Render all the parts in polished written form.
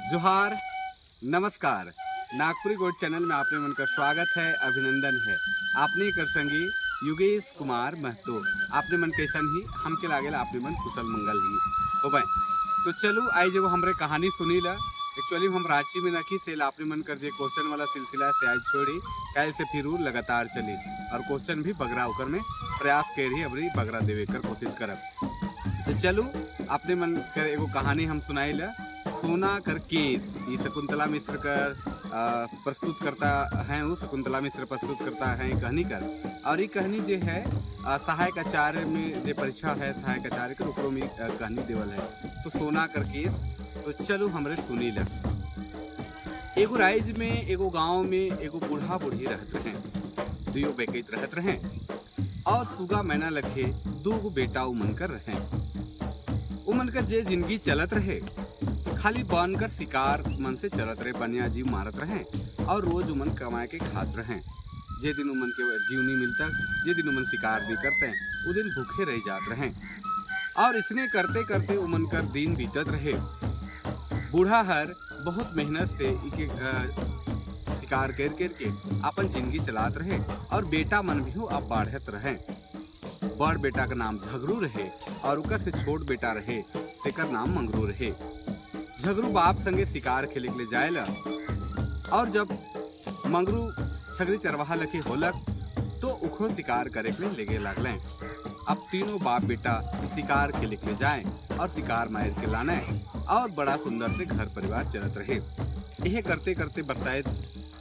जोहार, नमस्कार। नागपुरी गोड चैनल में आपने मन का स्वागत है, अभिनंदन है। आपने कर संगी योगेश कुमार महतो। आपने मन कैसन ही हमके लागेला आपने मन कुशल मंगल ही हो भाई। तो चलो आई जब हमरे कहानी सुनी ला। एक्चुअली हम रांची में नखी से आपने मन कर जे क्वेश्चन वाला सिलसिला से आज छोड़ी कैल से फिर लगातार चली और क्वेश्चन भी बगरा होकर में प्रयास कर रही अबरी बगरा देवे कर कोशिश करब। तो चलो आपने मन कर एगो कहानी हम सुनाई ला। सोना कर केस ये शकुंतला मिश्र कर प्रस्तुत करता है। वो शकुंतला मिश्र प्रस्तुत करता है कहानी कर। और ये कहानी जो है सहायक आचार्य में जो परीक्षा है सहायक आचार्य कर ऊपर में कहानी देवल है। तो सोना कर केस। तो चलो हमरे सुनी ला। एगो राइज में एगो गांव में एगो बूढ़ा बूढ़ी रहत रहे। दुयो बेकैत रहत रहे और सुगा मैना लखे दूगो बेटा उमन कर रहे। उमन कर जे जिंदगी चलत रहे खाली बनकर शिकार मन से चलत रहे, बनिया जीव मारत रहे और रोज उमन कमाए के खात रहे। जे दिन उमन के जीव नहीं मिलता, जे दिन उमन शिकार नहीं करते वो दिन भूखे रह जात रहे। और इसने करते करते उमन कर दिन बीतत रहे। बूढ़ा हर बहुत मेहनत से इके शिकार कर के अपन जिंदगी चलात रहे और बेटा मन भी हो अब बढ़त रहे। बड़ बेटा का नाम झगरू रहे और उकर से छोट बेटा रहे सेकर नाम मंगरू रहे। झगरू बाप संगे शिकार खेले के लिए जाएला और जब मंगरू छगरी चरवाहा लखी होलक तो उखो शिकार करे के लिए लेगे लागले। अब तीनों बाप बेटा शिकार खेले के लिए जाए और शिकार मार के लाना और बड़ा सुंदर से घर परिवार चलत रहे। यह करते करते बरसात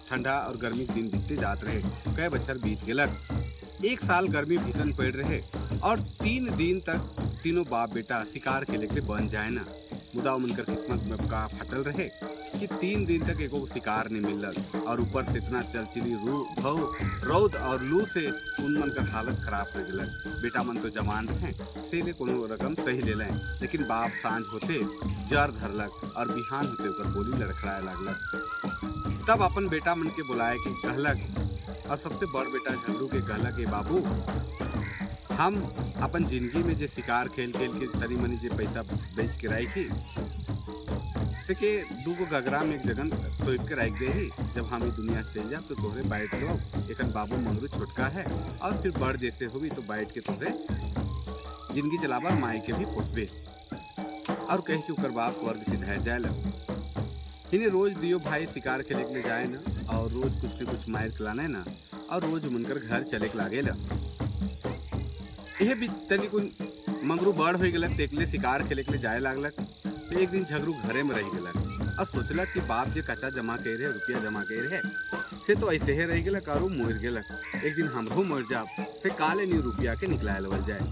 ठंडा और गर्मी के दिन बीतते जात रहे। कई बछर बीत गेलक। एक साल गर्मी भीषण पड़ रहे और 3 दिन तक तीनों बाप बेटा शिकार खेले के लिए बन जाए ना। मुदा उनकर किस्मत में का फटल रहे कि 3 दिन तक एको शिकार नहीं मिलल और ऊपर से इतना चलचिली रौद और लू से उनमन का हालत खराब हो गल। बेटा मन तो जवान रहे से ले कोनो रकम सही ले लें, लेकिन बाप सांझ होते जर धरलक और बिहान होते ओकर बोली लड़खड़ाए लागलक। तब अपन बेटा मन के बुलाए के कहलक और सबसे बड़ बेटा झगड़ू के कहलक के बाबू हम अपन जिंदगी में जे शिकार खेल के तनी मनी जे पैसा बेच के राखी से के दूगो गगरा में एक जगह तोप के रख दे ही। जब हम दुनिया से चल जाब तो तोहरे बैठ लो एक बाबू मंगरू छोटका है और फिर बड़ जैसे होगी तो बैठ के तोहरे जिंदगी चलावा माई के भी पोसबे। और कह के उकर बाप वर्ग सिधार जाए इन्हें रोज दियो भाई शिकार खेले के लिए जाए ना और रोज कुछ न कुछ मार खिलाना है ना और रोज मुनकर घर चले के लागे ला। यह भी तनी कुछ मंगरू बड़ हो गलक तेकले शिकार खेले के लिए जाए लागलक। तो एक दिन झगड़ू घरे में रह गलक और सोचलक कि बाप जे कच्चा जमा कर रहे रुपया जमा कर रहे से तो ऐसे ही रह गलक और मोर गलक। एक दिन हमरो मोर जाब से काले नी रुपया के निकला लेवल जाए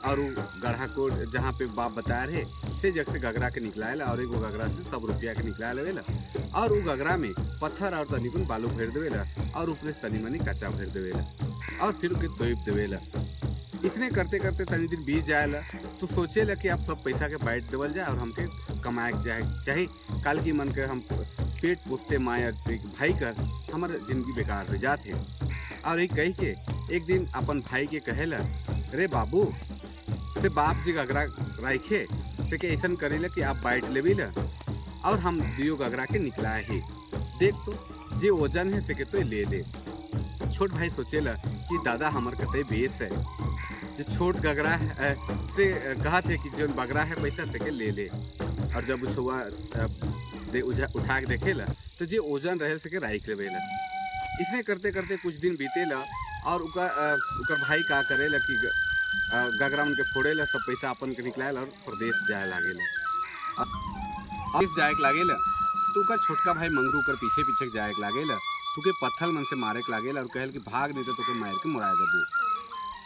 और गढ़ा को जहाँ पे बाप बता रहे से जग से गगरा के निकलाएला और एगो गगरा से सब रुपया के निकला लेवेला और वो गगरा में पत्थर और तनी कुन बालू भर देवेला और ऊपर से तनी मनी कच्चा भर देवेला और फिर उके तोप देवेला। इसने करते करते तनी दिन बीत जाएला तो सोचेला कि आप सब पैसा के बैठ देवल जाए और हमके कमाए जाए चाहे काल की मन के हम पेट पोसते माया भाई कर हमारे जिंदगी बेकार हो जाते। और एक कही के एक दिन अपन भाई के कहेला रे बाबू से बाप जी गगरा राखे से के ऐसा करेला कि आप बैठ लेवी ला और हम दियो गगरा के निकला है देख तो जे वजन है से के तो ले ले। छोट भाई सोचेला कि दादा हमार कते बेस है जो छोट गगरा है से कहा थे कि जो बगरा है पैसा से के ले ले। और जब छुआ उठा के देखेला तो जे ओजन रहे से के राइख लेवेला। इसने करते करते कुछ दिन बीतेला और उकर भाई का करेला कि गगरा उनके फोड़ेला सब पैसा अपन के निकलाएला और प्रदेश जाए लागेला। इस जाए के लागेला तो उकर छोटका भाई मंगरू कर पीछे पीछे जाए के लागेला तो के पत्थल मन से मारे के लागेला और कहल कि भाग नहीं तो मार के मुड़ा देबू।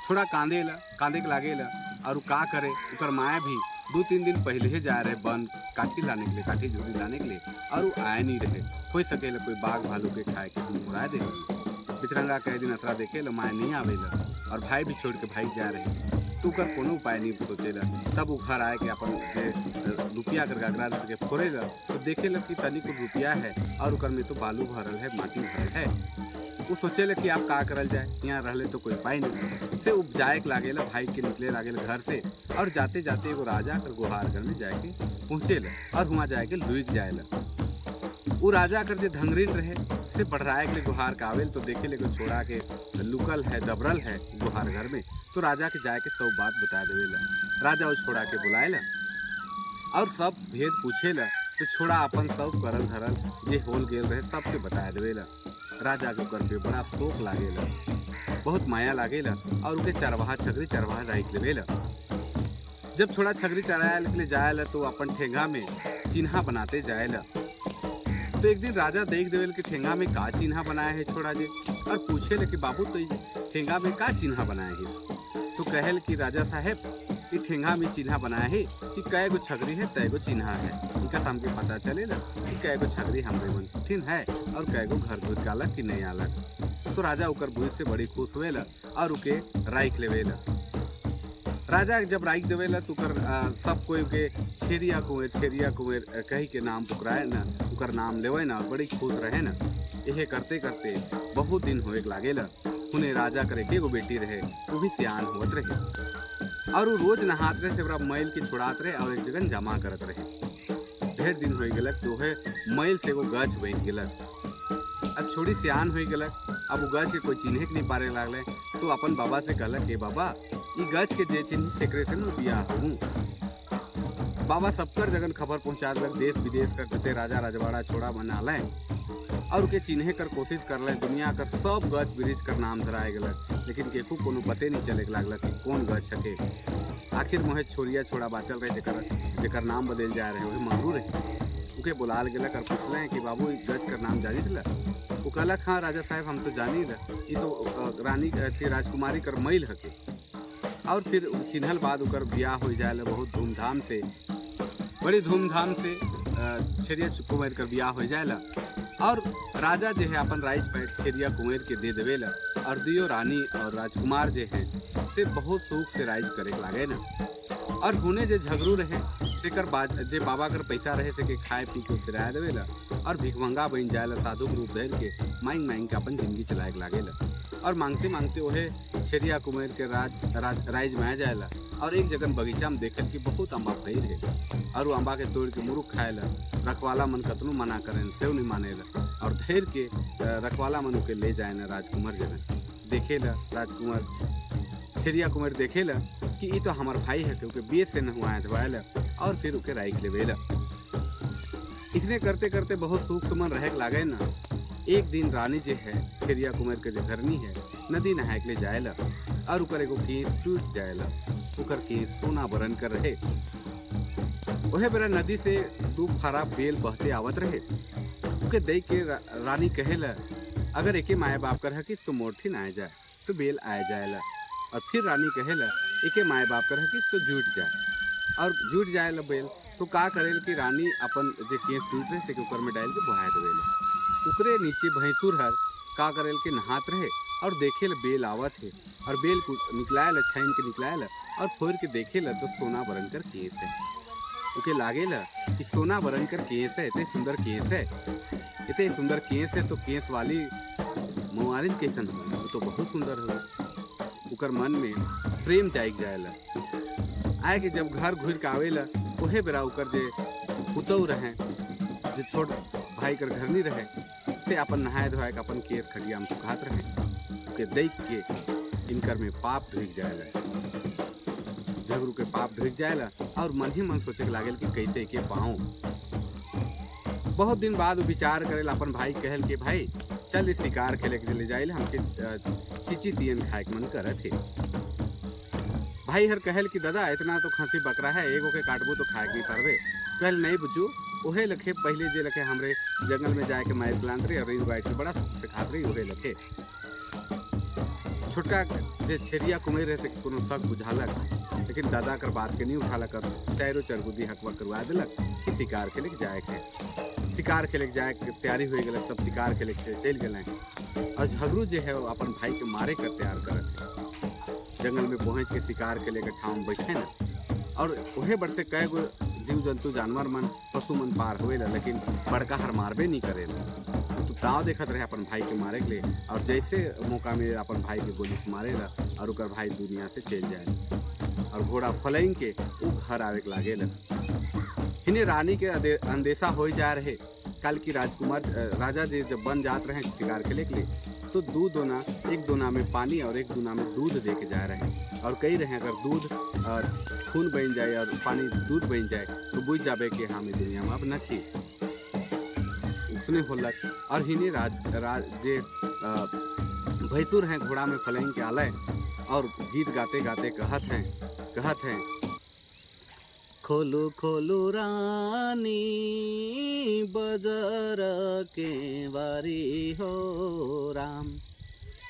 थोड़ा कांदे के लागेला और का करे उकर माया भी 2-3 दिन पहले ही जा रहे बन काठी लाने के लिए काठी झूरी लाने के लिए और वो आए नहीं रहे। हो सकेला कोई बाघ भालू के खाए के मुड़ा दे बिचरंगा कई दिन असरा देखे ला माया नहीं आवेला और भाई भी छोड़ के भाई जा रहे तो कर कोनो उपाय नहीं सोचेला। तब वो घर आए के अपन रुपया कर गगरा के फोड़ेला तो देखेला कि तनी को रुपया है और उकर में तो बालू भरल है माटी भरल है। वो सोचेला कि आप का करल जाए यहाँ रहले तो कोई उपाय नहीं से उपजाए के लागेला भाई के निकले लागेला घर से और जाते जाते एगो राजा कर गुहार घर में जाके पहुँचेला और वहाँ जाके लुक जाएला। वो राजा कर जे धंगरीन रहे से बढ़ाए के गुहार का आवेल तो देखे ले छोड़ा के लुकल है दबरल है गुहार घर में। तो राजा के जाके सब बात बता देवेला। राजा वो छोड़ा के बुलाएला और सब भेद पूछेला। तो छोड़ा अपन सब करल धरल जे होल गेल रहे सबके बता देवेला। राजा के ऊपर पे बड़ा शोक लागेला, बहुत माया लागेला और उनके चरवाहा छगरी चरवाहा राख लेवेला। जब छोड़ा छगरी चराया ले जाएला तो अपन ठेंगा में चिन्हा बनाते जाएला। तो एक दिन राजा देख देवेल कि ठेंगा में का चिन्हा बनाया है छोड़ा जे और पूछे ले कि बाबू तो ठेंगा में का चिन्हा बनाया है। तो कहल कि राजा साहेब ये ठेंगा में चिन्हा बनाया है कि कै गो छगरी है तय गो चिन्हा है। इनका हमके पता चलेला कि कै गो छगरी हमरे मन ठिन है और कै गो घर घुर के अलग कि नहीं अलग। तो राजा उकर बुझ से बड़ी खुश हुएला और उके राइख लेवेला। राजा जब राइख देवेला तो उकर सब कोई के छेरिया कुंवर कही के नाम पुकराए ना, उकर नाम लेवे ना और बड़ी खुश रहे ना। यह करते करते बहुत दिन होए लागेला। उन्हें राजा करे के गो बेटी रहे, वो भी सियान होत रहे और वो रोज नहात रहे से बड़ा मैल के छुड़ात रहे और एक जगह जमा करत रहे। ढेर दिन हो गलक तो है मैल से वो गछ बन गलक। अब छोड़ी सियान हो गलक, अब वो गछ के कोई चिन्हे के नहीं पारे लागले। तो अपन बाबा से कहलक के बाबा ई गछ के जे चिन्ह सेकरे से न बियाह हूँ। बाबा सबकर जगन खबर पहुंचा दिलक, देश विदेश का कते राजा रजवाड़ा छोड़ा बना लें और उनके चिन्हे कर कोशिश कर ले। दुनिया कर सब गछ ब्रिज कर नाम धराए गलक, लेकिन केकू कोनो पते नहीं चले लागल कि कौन गछ हके। आखिर मोहे छोरिया छोड़ा बाचल रहे जेकर नाम बदल जा रहे वही मारू रहे। उके बुलाल गलक और पूछले कि बाबू गछ कर नाम जानी चला। वो कहलक हाँ राजा साहब हम तो जानी रहा, ये तो रानी थी राजकुमारी कर मैल हके। और फिर चिन्हल बाद उकर ब्याह हो जाए बहुत धूमधाम से, बड़ी धूमधाम से छेरिया कुंवर कर ब्याह हो जाएला। और राजा जो है अपन राइज पैठ छेरिया कुंवर के दे देवेला और दियो रानी और राजकुमार जो है से बहुत सुख से राइज करे लागे ना। और हुने जे झगड़ू रहे से कर जे बाबा कर पैसा रहे से के खाए पी के सिराया देवेला और भिखमंगा बन जाएला। साधु के रूप धर के मांग मांग के अपन जिंदगी चलाए लागेला और मांगते मांगते ओहे छेरिया कुंवर के राइज में आ जाएला। और एक जगह बगीचा में देखल कि बहुत अम्बा फैल है और वो अम्बा के तोड़ के मुरुख खाएला। रखवाला मन कतनो मना करें से नहीं मानेला और धैर के रखवाला मन के ले जाए ना राजकुमार जगह देखेला। राजकुमार छेरिया कुंवर देखेला कि ये तो हमार भाई है क्योंकि बेस से न हुआ धवाएला और फिर उके राइख लेवेला। इसने करते करते बहुत सुख सुमन रहे लागे ना। एक दिन रानी जे है छेरिया कुंवर के जो घरनी है नदी नहाए के ले जाएला और उकर एगो केस टूट जाएला। उकर केस सोना बरन कर रहे। वह बेरा नदी से दो फारा बेल बहते आवत रहे। उके देख के रानी कहेला अगर एके माए बाप कर हकिस तो मोठी ना आ जाए तो बेल आ जाएला। और फिर रानी कहेला एके माए बाप कर हकिस तो जुट जाए और जुट जाएला बेल। तो का करेल कि रानी अपन जे केस टूट रहे से कुकर में डाल के बहा देवेला। उकरे नीचे भैंसुर हर का करेल के नहात रहे और देखेल बेल आवत है और बेल को निकलाएला छाइन के निकलाएला और फोड़ के देखेला तो सोना बरन कर केस है। उके लागेला कि सोना बरन कर केस है, इतने सुंदर केस है, इतने सुंदर केस है तो केस वाली मुआरिन कैसन हो तो बहुत सुंदर हो। उकर मन में प्रेम जाग जाएला। आए कि जब घर घुर के आवेला वहे बेरा उकर जे पुतौ रहे जे छोट भाई कर घर नहीं रहे से अपन नहाए धोए के अपन केस खटिया में सुखात रहे। के देख के इनकर में पाप ढुक जाएला, झगड़ू के पाप ढुक जाएला और मन ही मन सोचे लागेल कि कैसे के पाऊं। बहुत दिन बाद वो विचार करेला अपन भाई कहल के भाई चल इस शिकार खेले के चले जाइल हमके चिची तियन खाए के मन करत है। भाई हर कहल कि दादा इतना तो खसी बकरा है एगो के काटबो तो खाए नहीं पारबे। कहल नहीं बुझू ओहे लखे पहले जे लखे हमरे जंगल में जाए के मार प्लांत रही और रील बैठ के बड़ा सिखात रही ओहे लखे। छोटका जे छेरिया कुंवर रहे से कोनो शक बुझालक लेकिन दादा कर बात के नहीं उठालक और चारों चरगुदी हकवा करवा दिलक कि शिकार खेले के जाए के। शिकार खेले के जाए के तैयारी हो गल, सब शिकार खेले के चल गए और झगड़ू जे है अपन भाई के मारे कर तैयार करत है। जंगल में पहुँच के शिकार खेले के ठाव में बैठे ना और वहे बड़ से कई गो जीव जंतु जानवर मन पशु मन पार होएला लेकिन बड़का हर मारबे नहीं करेला। तो ताव देखत रहे अपन भाई के मारे के लिए और जैसे मौका मिले अपन भाई के गोली से मारेला और उकर भाई दुनिया से चल जाए और घोड़ा फलैंग के उ घर आवे के लागेला। हिने रानी के अंदेशा हो जा रहे काल की राजकुमार राजा जी जब बन जात रहे शिकार खेले के लिए, तो दू दोना, एक दोना में पानी और एक दोना में दूध दे के जा रहे हैं और कही रहे अगर दूध खून बन जाए और पानी दूध बन जाए तो बुझ जाबे कि हम दुनिया में अब नखी उसने होलक। और हिने जे भैंसुर हैं घोड़ा में फलेंग के आलय और गीत गाते गाते कहत हैं खोलू खोलू रानी बजर के बारी हो राम,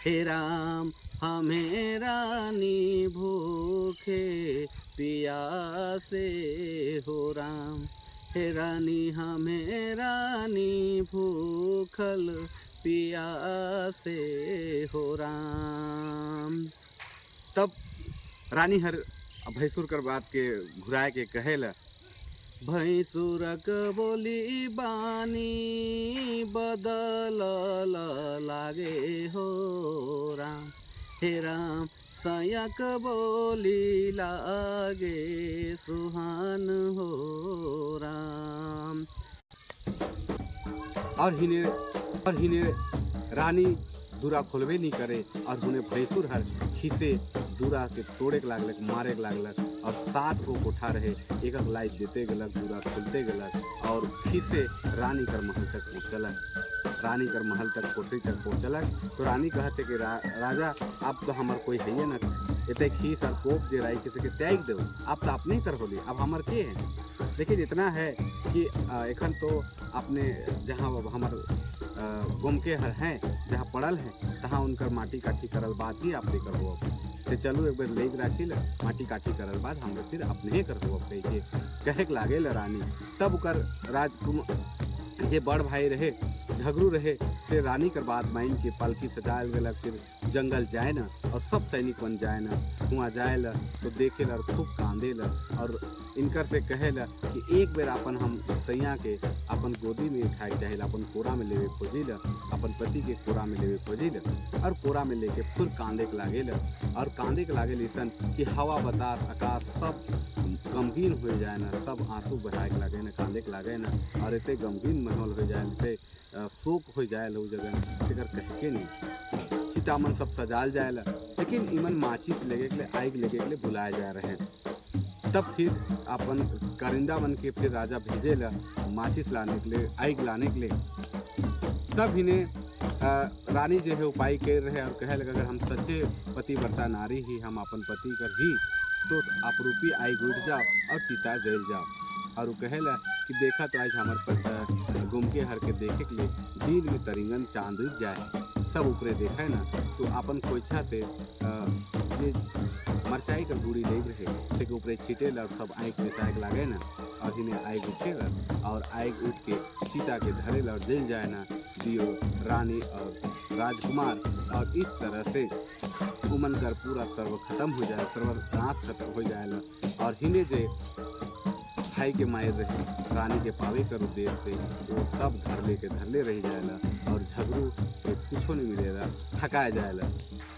हे राम हमें रानी भूखे पियासे हो राम, हे रानी हमें रानी भूखल पियासे हो राम। तब रानी हर भैंसुर कर बात के घुराए के कहेला भैंसुरक बोली बानी बदल लागे हो राम, हे राम सयक बोली लागे सुहान हो राम। और हिने रानी दूरा खोलबे नहीं करे और उन्हें भैंसुर हर खीसे दूरा के तोड़े के लागलक, मारे के लागलक और 7 गो कोठा रहे, एक एक लाइट देते गलक, दूरा खुलते गलक और खीसे रानी कर महल तक पहुँचलक। रानी कर महल तक कोठरी तक पहुँचलक तो रानी कहते कि राजा अब तो हमार कोई है न, इतने खीस और कोप जे राई किसी के त्याग दो, आप तो अपने कर होली, अब हमार के है। लेकिन इतना है कि एखन तो अपने जहाँ हमार गोमके हर हैं जहाँ पड़ल हैं तहाँ उनकर माटी काठी करल बाद ही आप लेकर हो से चलू एक बार लेग राखी ल माटी काठी करल बाद हम फिर अपने कर हो कहे लागे ल रानी। तब उकर राजकुमार जे बड़ भाई रहे झगड़ू रहे से रानी कर बाद माइन के पालकी सजायल गल, फिर जंगल जाए न और सब सैनिक बन जाए न वहाँ जाए ल तो देखे ल और खूब कांदे ल और इनकर से कहे ल कि एक बेर अपन हम सैया के अपन गोदी में उठाए चाहे अपन कोरा में लेवे खोजी ल, अपन पति के कोरा में लेवे खोजी ल और कोरा में लेके फिर कांदे के लागे ल और कांदे के लागे लिसन कि हवा बतास आकाश सब गमगीन हो जाए ना, सब आंसू बहाए के लागे न, कांदे के लागे न और इतने गमगीन माहौल हो जाए, इतने शोक हो जाए उस जगह से कह के नहीं चितामन सब सजाल जाए ला। लेकिन इमन माचिस लेके के लिए आग लेके के लिए बुलाए जा रहे हैं। तब फिर अपन कारिंदा बन के फिर राजा भेजे ला माचिस लाने के लिए, आग लाने के लिए। तब इन्हें रानी जो है उपाय कर रहे और कहे लगा अगर हम सच्चे पतिव्रता नारी ही हम अपन पति कर ही तो आप रूपी आग उठ जाओ और चिता जल जाओ। और वो कहेला कि देखा तो आज हमारे गुमके हर के देखे के लिए दिन में तरिंगन चांद उठ जाए, सब ऊपरे देखा है ना तो अपन कोइछा से जे मरचाई का गुड़ी ले रहे थे ऊपरे छीटे और सब आग में आग लागे ना और इन्हें आग उठे और आग उठ के सीता के धरे और जल जाए ना दियो रानी और राजकुमार। और इस तरह से उमन कर पूरा सर्व खत्म हो जाए, सर्वनाश खत्म हो जाए और हिने जे भाई के मायर रहे रानी के पावे कर उद्देश्य से वो सब धरले रह जाएला और झगड़ू के कुछो नहीं मिलेला, थकाया जाएला।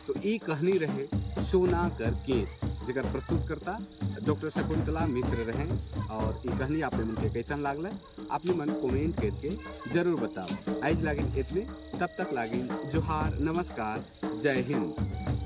तो ये कहानी रहे सोना कर केस जगह प्रस्तुत करता डॉक्टर शकुंतला मिश्र रहे। और ये कहानी आपने मन के कैसन लागल आपने मन कमेंट करके जरूर बताओ। आज लागिन इतने, तब तक लागिन जोहार, नमस्कार, जय हिंद।